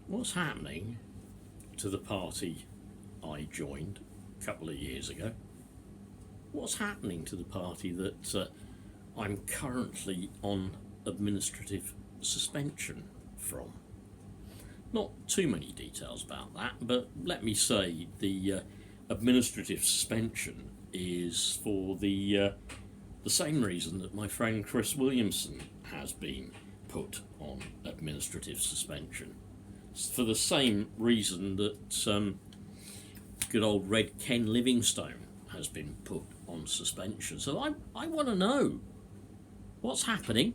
what's happening to the party I joined a couple of years ago? What's happening to the party that I'm currently on administrative suspension from? Not too many details about that, but let me say the administrative suspension is for the same reason that my friend Chris Williamson has been put on administrative suspension. It's for the same reason that good old Red Ken Livingstone has been put on suspension. So I want to know what's happening.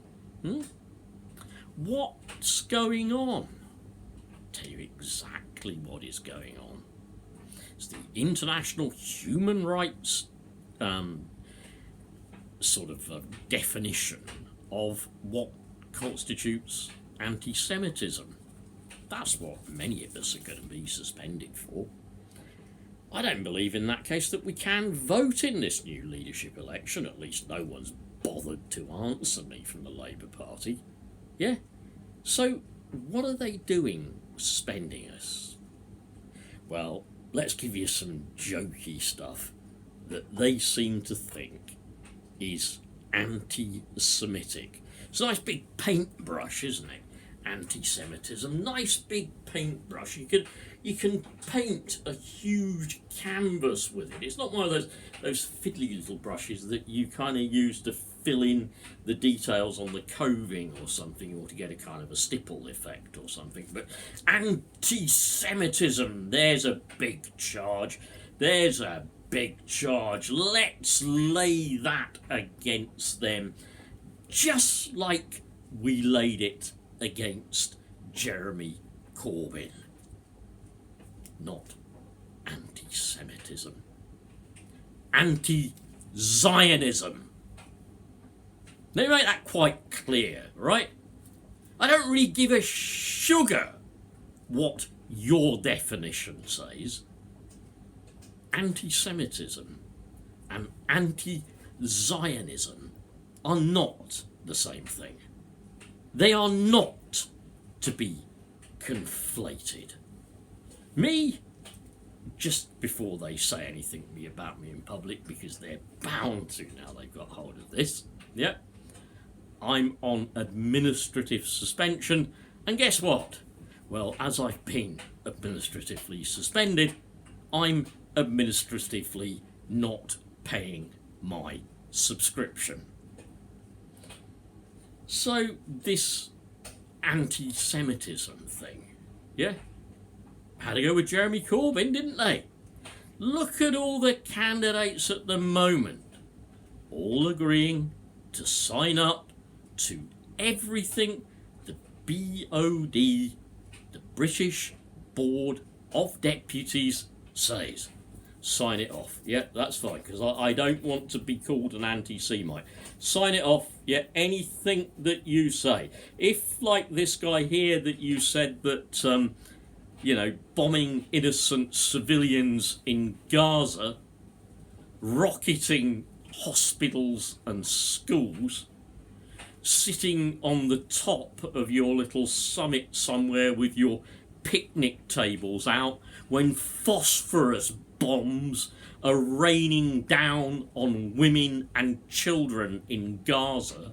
What's going on? Tell you exactly what is going on. It's the international human rights definition of what constitutes anti-Semitism. That's what many of us are going to be suspended for. I don't believe in that case that we can vote in this new leadership election. At least no one's bothered to answer me from the Labour Party. Yeah? So what are they doing suspending us? Well, let's give you some jokey stuff that they seem to think is anti-Semitic. It's a nice big paintbrush, isn't it? Anti-Semitism, nice big paintbrush. You can paint a huge canvas with it. It's not one of those fiddly little brushes that you kind of use to fill in the details on the coving or something, or to get a kind of a stipple effect or something. But anti-Semitism, there's a big charge. There's a big charge. Let's lay that against them, just like we laid it against Jeremy Corbyn. Not anti-Semitism. Anti-Zionism. Let me make that quite clear, right? I don't really give a sugar what your definition says. Anti-Semitism and anti-Zionism are not the same thing. They are not to be conflated. Me, just before they say anything about me in public, because they're bound to now they've got hold of this, yeah, I'm on administrative suspension, and guess what? Well, as I've been administratively suspended, I'm administratively not paying my subscription. So this anti-Semitism thing, yeah, had to go with Jeremy Corbyn, didn't they? Look at all the candidates at the moment, all agreeing to sign up to everything the BOD, the British Board of Deputies, says. Sign it off. Yeah, that's fine, because I don't want to be called an anti-Semite. Sign it off. Yeah, anything that you say. If, like this guy here that you said that, bombing innocent civilians in Gaza, rocketing hospitals and schools, sitting on the top of your little summit somewhere with your picnic tables out when phosphorus bombs are raining down on women and children in Gaza,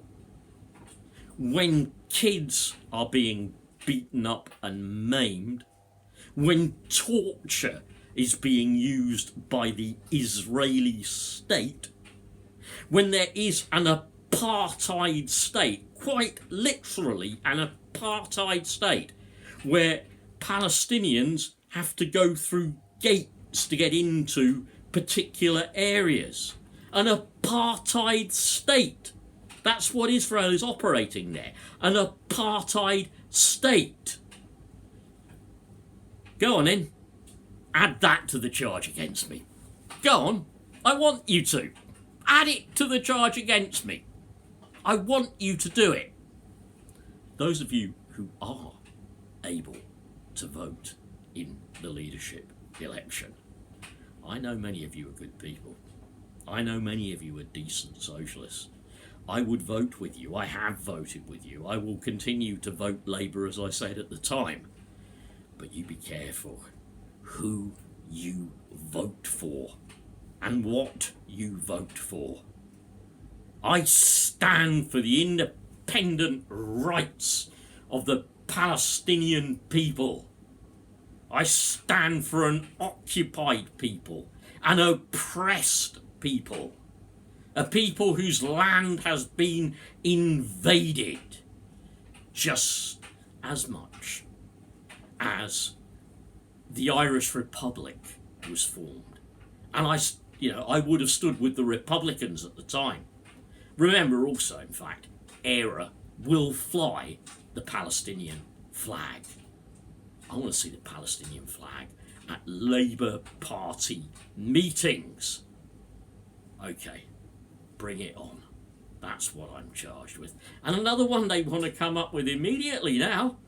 when kids are being beaten up and maimed, when torture is being used by the Israeli state, when there is an apartheid state, quite literally an apartheid state, where Palestinians have to go through gates to get into particular areas. An apartheid state. That's what Israel is operating there. An apartheid state. Go on then. Add that to the charge against me. Go on. I want you to. Add it to the charge against me. I want you to do it. Those of you who are able to vote in the leadership election, I know many of you are good people. I know many of you are decent socialists. I would vote with you. I have voted with you. I will continue to vote Labour, as I said at the time. But you be careful who you vote for and what you vote for. I stand for the independent rights of the Palestinian people. I stand for an occupied people, an oppressed people, a people whose land has been invaded just as much as the Irish Republic was formed. And I would have stood with the Republicans at the time. Remember also, in fact, ERA will fly the Palestinian flag. I want to see the Palestinian flag at Labour Party meetings. Okay, bring it on. That's what I'm charged with. And another one they want to come up with immediately now.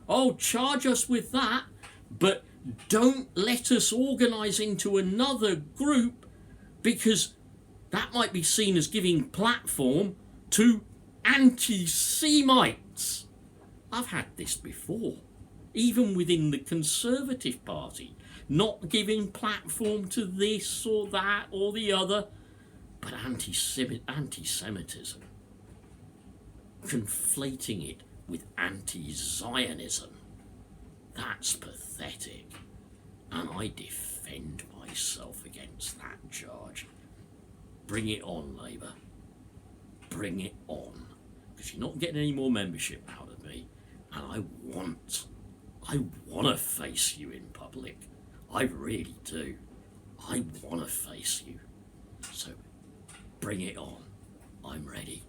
Oh, charge us with that, but don't let us organise into another group, because that might be seen as giving platform to anti-Semites. I've had this before, even within the Conservative Party, not giving platform to this or that or the other, but anti-Semitism, conflating it with anti-Zionism. That's pathetic, and I defend myself against that charge. Bring it on, Labour. Bring it on. Because you're not getting any more membership out of me. And I want to face you in public. I really do. I want to face you. So bring it on. I'm ready.